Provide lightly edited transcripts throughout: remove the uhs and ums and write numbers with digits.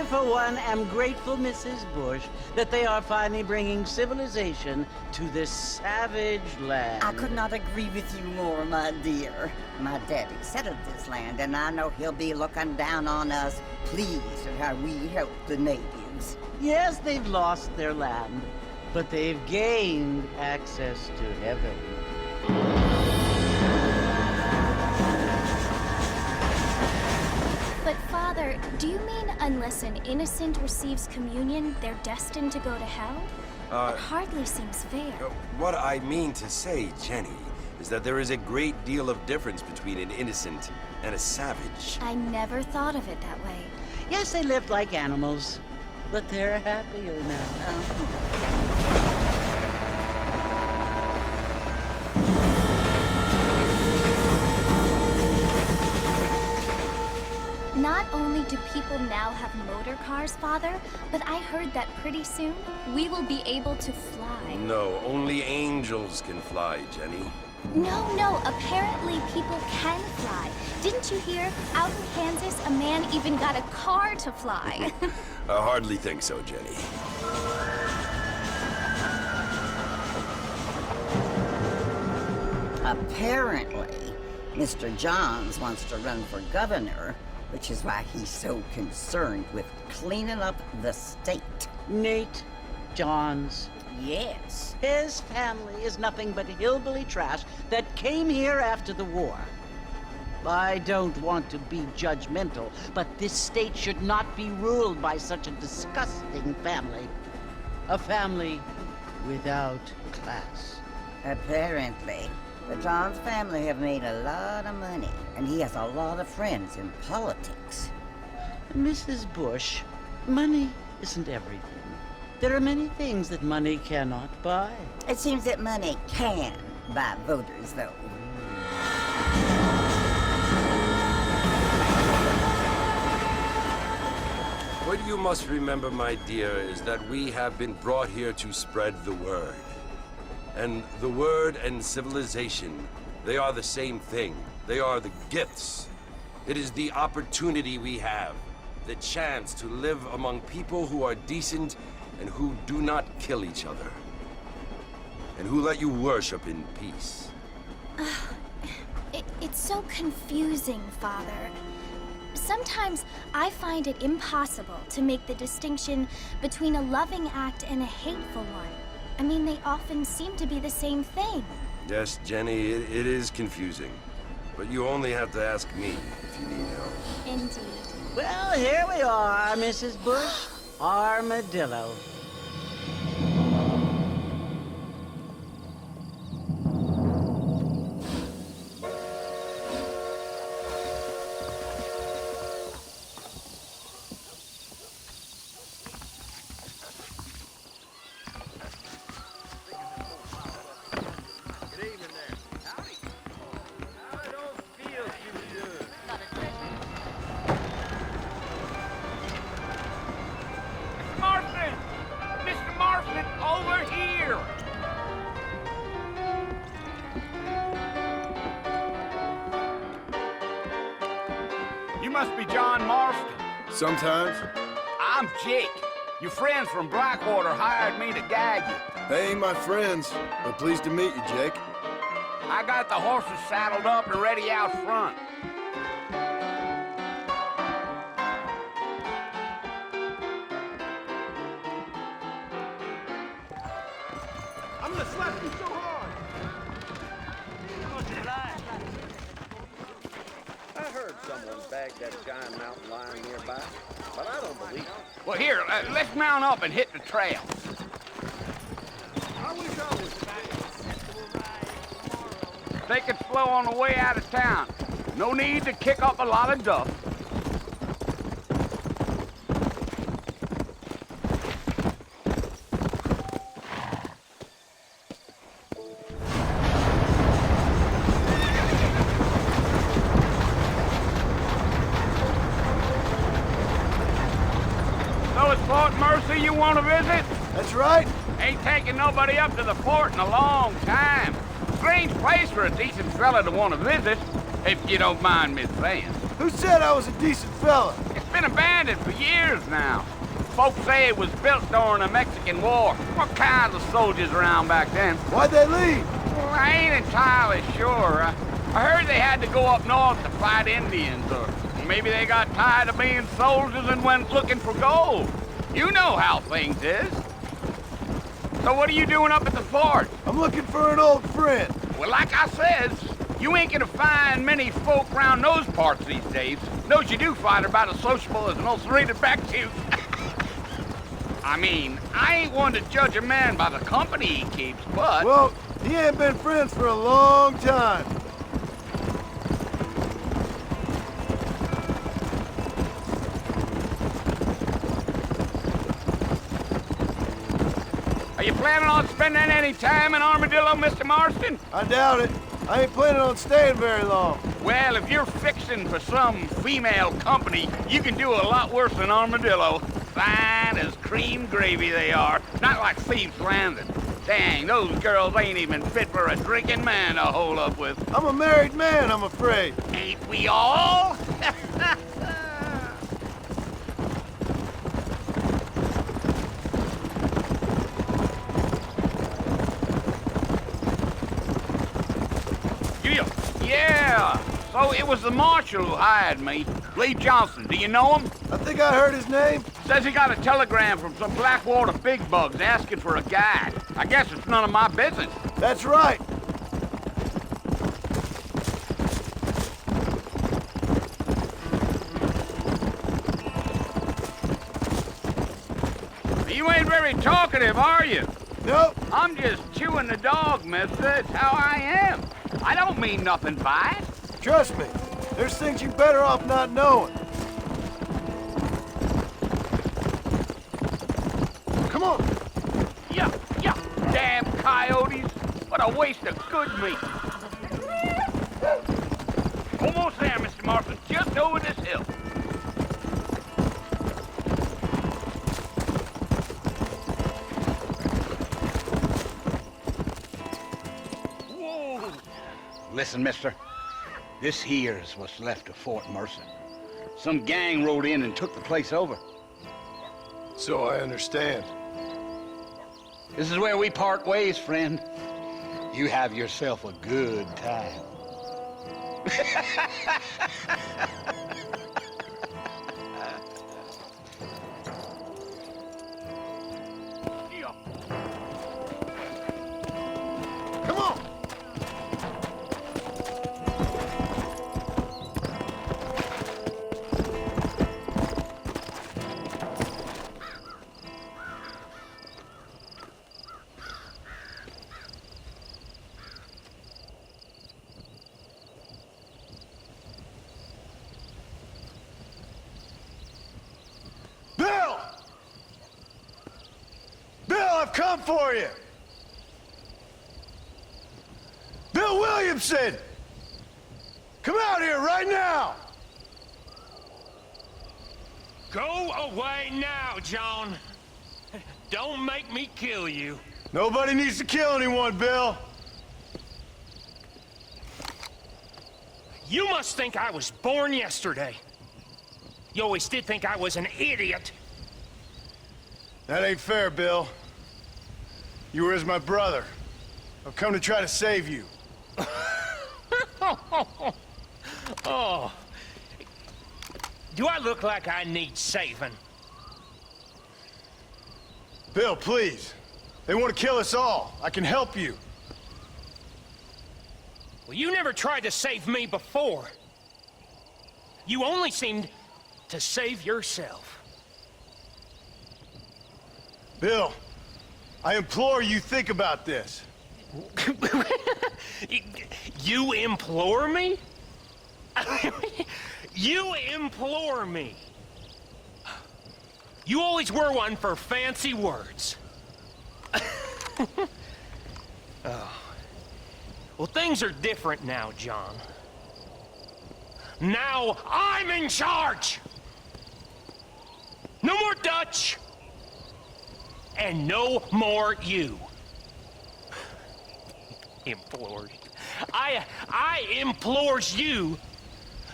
for one, am grateful, Mrs. Bush, that they are finally bringing civilization to this savage land. I could not agree with you more, my dear. My daddy settled this land, and I know he'll be looking down on us, pleased at how we help the natives. Yes, they've lost their land, but they've gained access to heaven. But Father, do you mean unless an innocent receives communion, they're destined to go to hell? That hardly seems fair. What I mean to say, Jenny, is that there is a great deal of difference between an innocent and a savage. I never thought of it that way. Yes, they lived like animals, but they're happier now. Not only do people now have motor cars, Father, but I heard that pretty soon we will be able to fly. No, only angels can fly, Jenny. No, apparently people can fly. Didn't you hear? Out in Kansas, a man even got a car to fly. I hardly think so, Jenny. Apparently, Mr. Johns wants to run for governor, which is why he's so concerned with cleaning up the state. Nate Johns. Yes. His family is nothing but hillbilly trash that came here after the war. I don't want to be judgmental, but this state should not be ruled by such a disgusting family. A family without class. Apparently, the Johns family have made a lot of money, and he has a lot of friends in politics. Mrs. Bush, money isn't everything. There are many things that money cannot buy. It seems that money can buy voters, though. What you must remember, my dear, is that we have been brought here to spread the word. And the word and civilization, they are the same thing. They are the gifts. It is the opportunity we have, the chance to live among people who are decent and who do not kill each other, and who let you worship in peace. It's so confusing, Father. Sometimes I find it impossible to make the distinction between a loving act and a hateful one. I mean, they often seem to be the same thing. Yes, Jenny, it is confusing. But you only have to ask me if you need help. Indeed. Well, here we are, Mrs. Bush. Armadillo. You must be John Marston. Sometimes. I'm Jake. Your friends from Blackwater hired me to guide you. They ain't my friends, but pleased to meet you, Jake. I got the horses saddled up and ready out front. I'm gonna slap you so hard. I heard someone bagged that giant mountain lion nearby, but I don't believe it. Well, here, let's mount up and hit the trail. I wish I was Take it slow on the way out of town. No need to kick up a lot of dust. So it's Fort Mercy you want to visit? That's right. Ain't taking nobody up to the fort in a long time. Strange place for a decent fella to want to visit, if you don't mind me saying. Who said I was a decent fella? It's been abandoned for years now. Folks say it was built during the Mexican War. What kinds of soldiers around back then? Why'd they leave? Well, I ain't entirely sure. I heard they had to go up north to fight Indians, or maybe they got tired of being soldiers and went looking for gold. You know how things is. So what are you doing up at the fort? I'm looking for an old friend. Well, like I says, you ain't gonna find many folk around those parts these days. Those you do find are about as sociable as an ulcerated back tooth. I mean, I ain't one to judge a man by the company he keeps, but... Well, he ain't been friends for a long time. Are you planning on spending any time in Armadillo, Mr. Marston? I doubt it. I ain't planning on staying very long. Well, if you're fixing for some female company, you can do a lot worse than Armadillo. Fine as cream gravy they are, not like Thieves Landing. Dang, those girls ain't even fit for a drinking man to hole up with. I'm a married man, I'm afraid. Ain't we all? Yeah, so it was the marshal who hired me. Lee Johnson, do you know him? I think I heard his name. Says he got a telegram from some Blackwater big bugs asking for a guide. I guess it's none of my business. That's right. You ain't very talkative, are you? Nope. I'm just chewing the dog, mister. It's how I am. I don't mean nothing by it. Trust me. There's things you better off not knowing. Come on. Yeah, damn coyotes. What a waste of good meat. Almost there, Mr. Marston. Just over this hill. Whoa. Listen, mister. This here's what's left of Fort Mercer. Some gang rode in and took the place over. So I understand. This is where we part ways, friend. You have yourself a good time. Come on. I've come for you! Bill Williamson! Come out here right now! Go away now, John. Don't make me kill you. Nobody needs to kill anyone, Bill. You must think I was born yesterday. You always did think I was an idiot. That ain't fair, Bill. You were as my brother. I've come to try to save you. Oh. Do I look like I need saving? Bill, please. They want to kill us all. I can help you. Well, you never tried to save me before. You only seemed to save yourself. Bill, I implore you think about this. You implore me? You implore me? You always were one for fancy words. Oh. Well, things are different now, John. Now I'm in charge! No more Dutch! And no more you. Implores. I implores you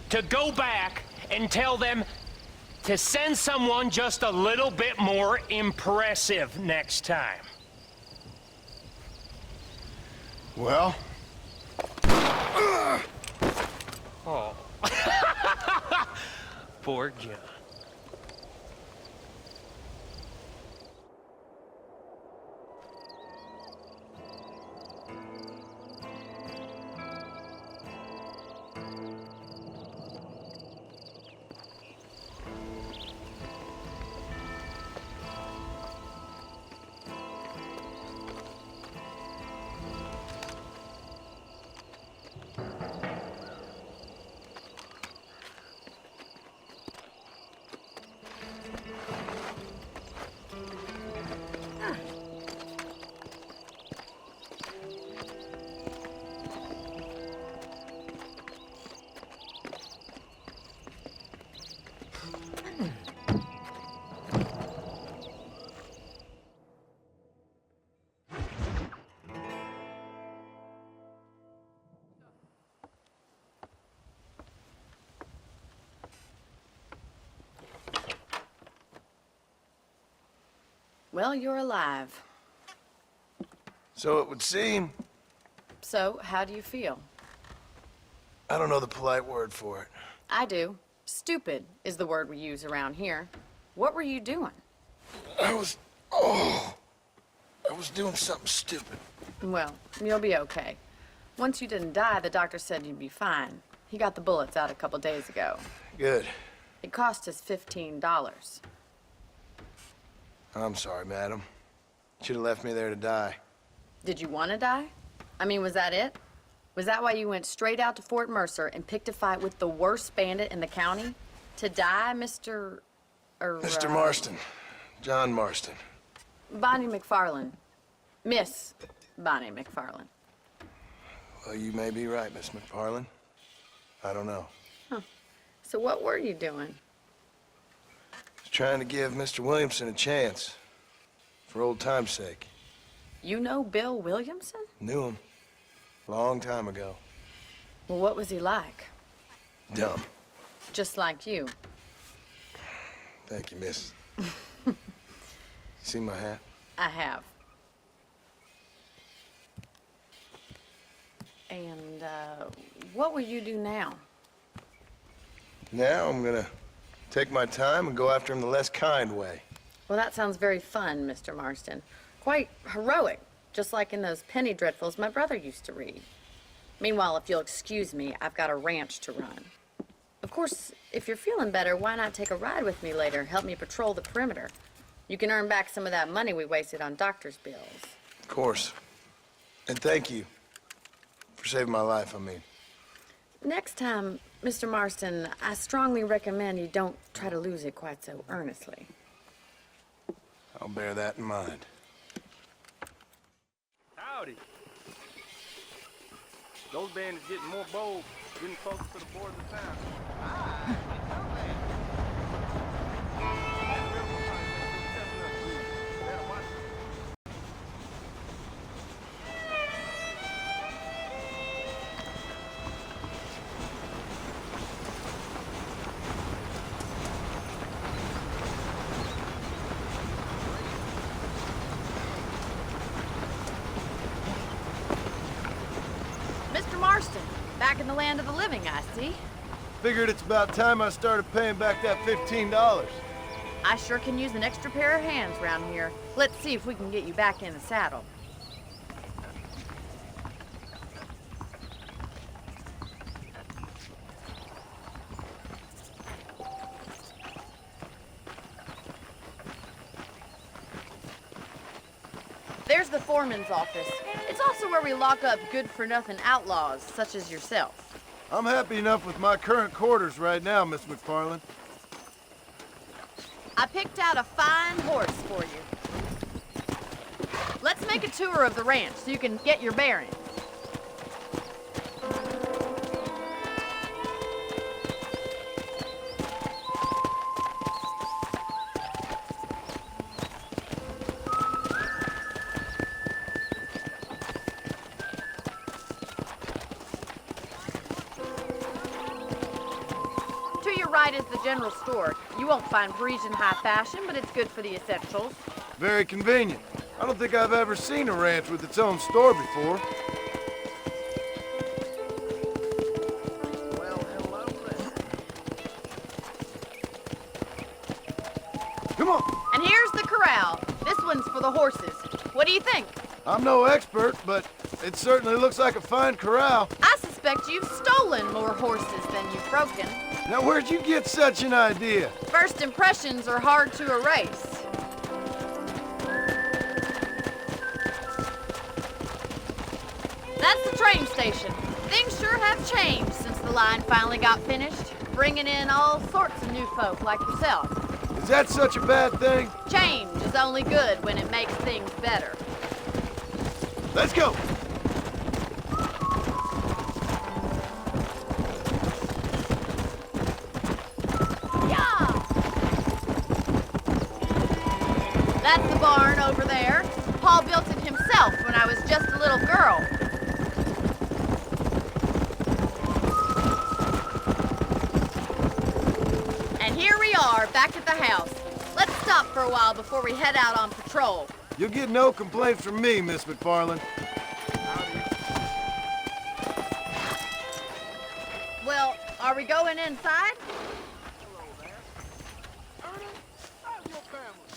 to go back and tell them to send someone just a little bit more impressive next time. Well? Oh. Poor John. Well, you're alive. So it would seem. So, how do you feel? I don't know the polite word for it. I do. Stupid is the word we use around here. What were you doing? I was doing something stupid. Well, you'll be okay. Once you didn't die, the doctor said you'd be fine. He got the bullets out a couple days ago. Good. It cost us $15. I'm sorry, madam. Should have left me there to die. Did you want to die? I mean, was that it? Was that why you went straight out to Fort Mercer and picked a fight with the worst bandit in the county? To die, Mr. Mr. Marston. John Marston. Bonnie McFarlane. Miss Bonnie McFarlane. Well, you may be right, Miss McFarlane. I don't know. So what were you doing? Just trying to give Mr. Williamson a chance. For old time's sake. You know Bill Williamson? Knew him. Long time ago. Well, what was he like? Dumb. Just like you. Thank you, miss. See my hat? I have. And, what will you do now? Now I'm gonna take my time and go after him the less kind way. Well, that sounds very fun, Mr. Marston. Quite heroic, just like in those penny dreadfuls my brother used to read. Meanwhile, if you'll excuse me, I've got a ranch to run. Of course, if you're feeling better, why not take a ride with me later? Help me patrol the perimeter. You can earn back some of that money we wasted on doctor's bills. Of course. And thank you for saving my life, I mean. Next time, Mr. Marston, I strongly recommend you don't try to lose it quite so earnestly. I'll bear that in mind. Howdy. Those bandits getting more bold, getting closer to the border of the town. Mr. Marston, back in the land of the living, I see. Figured it's about time I started paying back that $15. I sure can use an extra pair of hands around here. Let's see if we can get you back in the saddle. There's the foreman's office. It's also where we lock up good-for-nothing outlaws, such as yourself. I'm happy enough with my current quarters right now, Miss McFarlane. I picked out a fine horse for you. Let's make a tour of the ranch so you can get your bearings. To your right is the general store. You won't find Parisian high fashion, but it's good for the essentials. Very convenient. I don't think I've ever seen a ranch with its own store before. Well, hello there. Come on! And here's the corral. This one's for the horses. What do you think? I'm no expert, but it certainly looks like a fine corral. I suspect you've stolen more horses than you've broken. Now, where'd you get such an idea? First impressions are hard to erase. That's the train station. Things sure have changed since the line finally got finished, bringing in all sorts of new folk like yourself. Is that such a bad thing? Change is only good when it makes things better. Let's go! Yeah! That's the barn over there. Paul built it himself when I was just a little girl. And here we are, back at the house. Let's stop for a while before we head out on patrol. You'll get no complaints from me, Miss McFarland. Well, are we going inside? Hello there. Ernest, how's your family?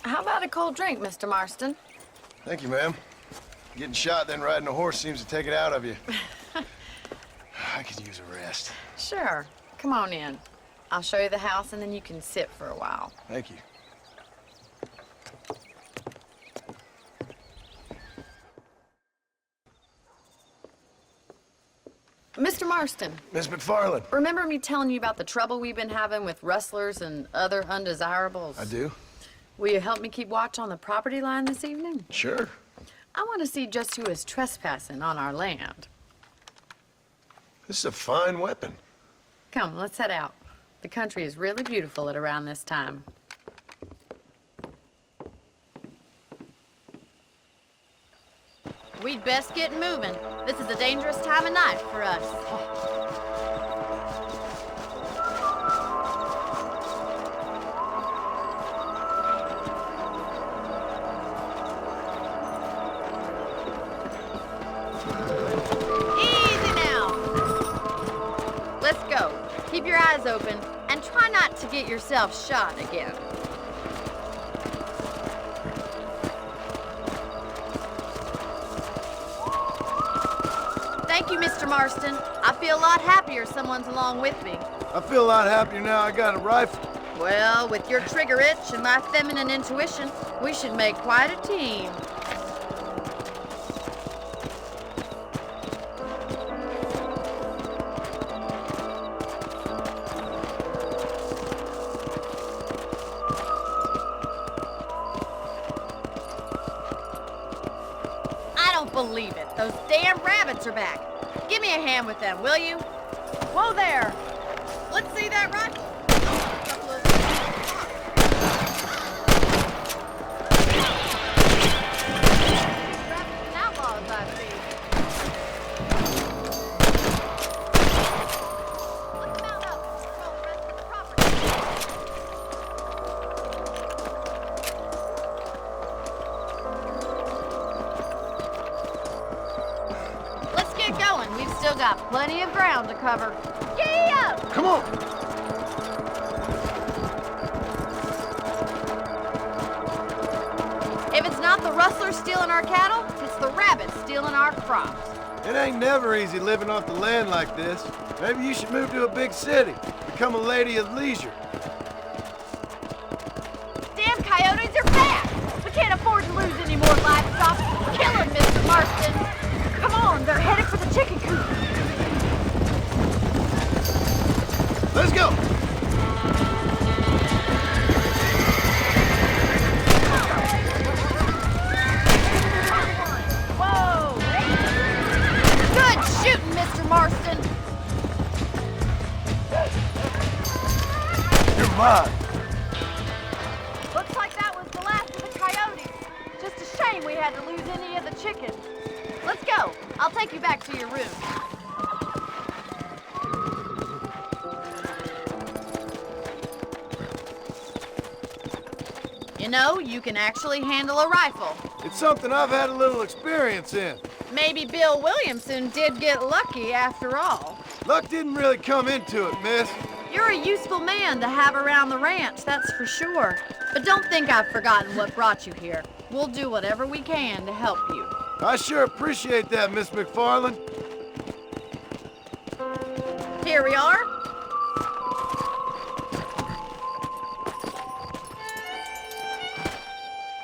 How about a cold drink, Mr. Marston? Thank you, ma'am. Getting shot, then riding a horse seems to take it out of you. I could use a rest. Sure. Come on in. I'll show you the house, and then you can sit for a while. Thank you. Mr. Marston, Miss McFarland. remember me telling you about the trouble we've been having with rustlers and other undesirables? I do? Will you help me keep watch on the property line this evening? Sure. I want to see just who is trespassing on our land. This is a fine weapon. Come, let's head out. The country is really beautiful at around this time. We'd best get moving. This is a dangerous time of night for us. Easy now. Let's go. Keep your eyes open and try not to get yourself shot again. Thank you, Mr. Marston. I feel a lot happier someone's along with me. I feel a lot happier now I got a rifle. Well, with your trigger itch and my feminine intuition, we should make quite a team. I don't believe it. Those damn rabbits are back. Give me a hand with them, will you? Whoa there! Let's see that rifle. Rabbits and outlaws, I see. Let's mount up and control the rest of the property. Let's get going. We've still got plenty of ground to cover. Giddy up! Come on! If it's not the rustlers stealing our cattle, it's the rabbits stealing our crops. It ain't never easy living off the land like this. Maybe you should move to a big city. Become a lady of leisure. Damn coyotes are back! We can't afford to lose any more livestock. Kill them, Mr. Marston! Come on, they're headed for the chicken coop. Let's go! Whoa! Good shooting, Mr. Marston! You're mine. Looks like that was the last had to lose any of the chickens. Let's go. I'll take you back to your room. You know, you can actually handle a rifle. It's something I've had a little experience in. Maybe Bill Williamson did get lucky after all. Luck didn't really come into it, miss. You're a useful man to have around the ranch, that's for sure. But don't think I've forgotten what brought you here. We'll do whatever we can to help you. I sure appreciate that, Miss McFarland. Here we are.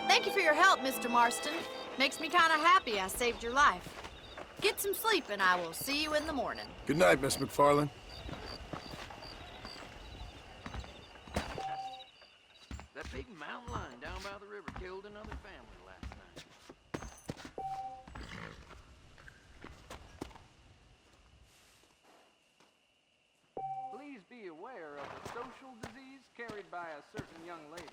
Thank you for your help, Mr. Marston. Makes me kind of happy I saved your life. Get some sleep and I will see you in the morning. Good night, Miss McFarland. That big mountain lion down by the river killed another family last night. Please be aware of a social disease carried by a certain young lady.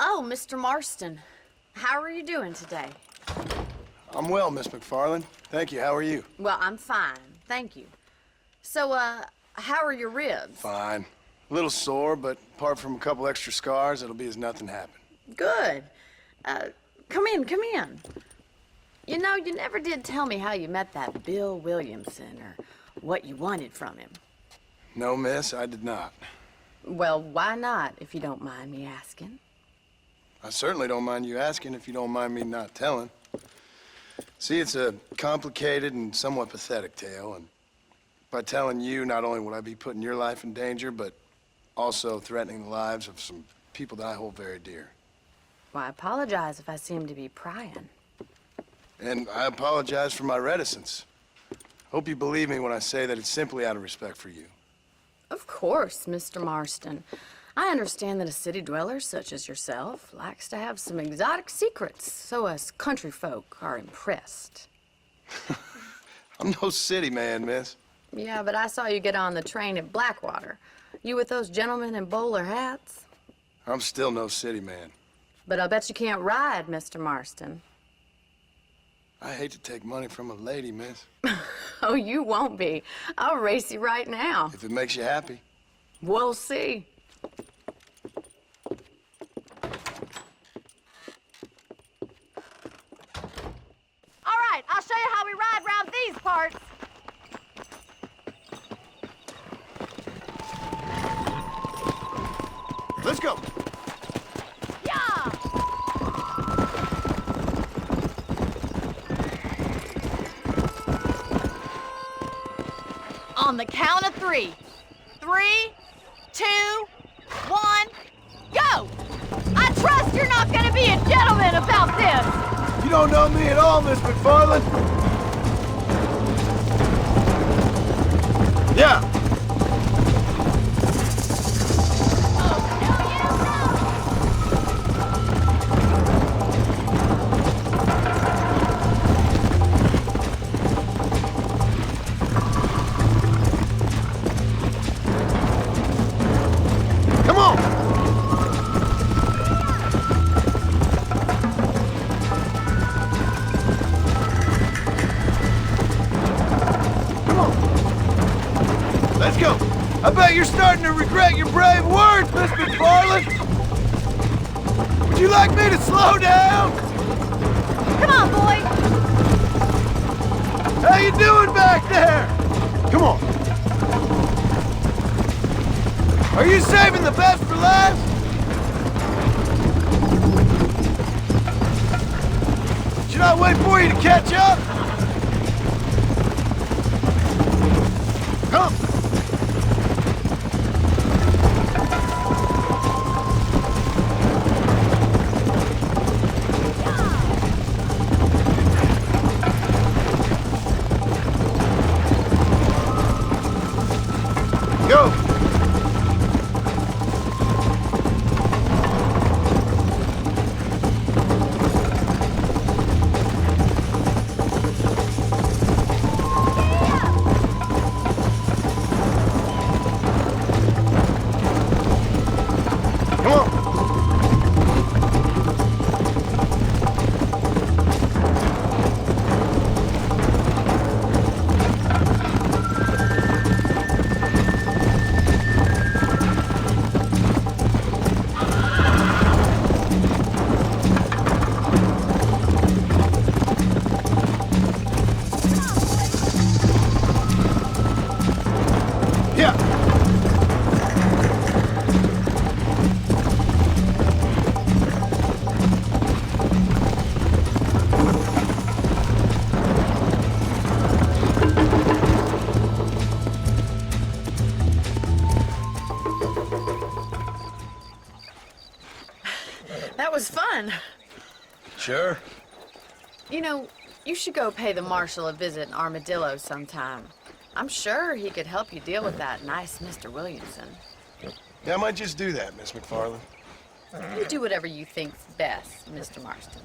Oh, Mr. Marston. How are you doing today? I'm well, Miss McFarland. Thank you. How are you? Well, I'm fine. Thank you. So, how are your ribs? Fine. A little sore, but apart from a couple extra scars, it'll be as nothing happened. Good. Come in, come in. You know, you never did tell me how you met that Bill Williamson or what you wanted from him. No, miss, I did not. Well, why not, if you don't mind me asking? I certainly don't mind you asking if you don't mind me not telling. See, it's a complicated and somewhat pathetic tale, and by telling you, not only would I be putting your life in danger, but also threatening the lives of some people that I hold very dear. Well, I apologize if I seem to be prying. And I apologize for my reticence. Hope you believe me when I say that it's simply out of respect for you. Of course, Mr. Marston. I understand that a city dweller such as yourself likes to have some exotic secrets, so us country folk are impressed. I'm no city man, miss. Yeah, but I saw you get on the train at Blackwater. You with those gentlemen in bowler hats? I'm still no city man. But I'll bet you can't ride, Mr. Marston. I hate to take money from a lady, miss. Oh, you won't be. I'll race you right now. If it makes you happy. We'll see. All right, I'll show you how we ride around these parts. Let's go. Yeah! On the count of 3. 3, 2, 1, go! I trust you're not gonna be a gentleman about this! You don't know me at all, Miss McFarland. Yeah. Come on. Come on. Let's go. I bet you're starting to regret your brave words, Miss McFarland. Would you like me to slow down? Come on, boy! How you doing back there? Come on. Are you saving the best for last? Should I wait for you to catch up? Come. Go! Come on! Yeah! That was fun. Sure. You know, you should go pay the marshal a visit in Armadillo sometime. I'm sure he could help you deal with that nice Mr. Williamson. Yeah, I might just do that, Miss McFarland. You do whatever you think's best, Mr. Marston.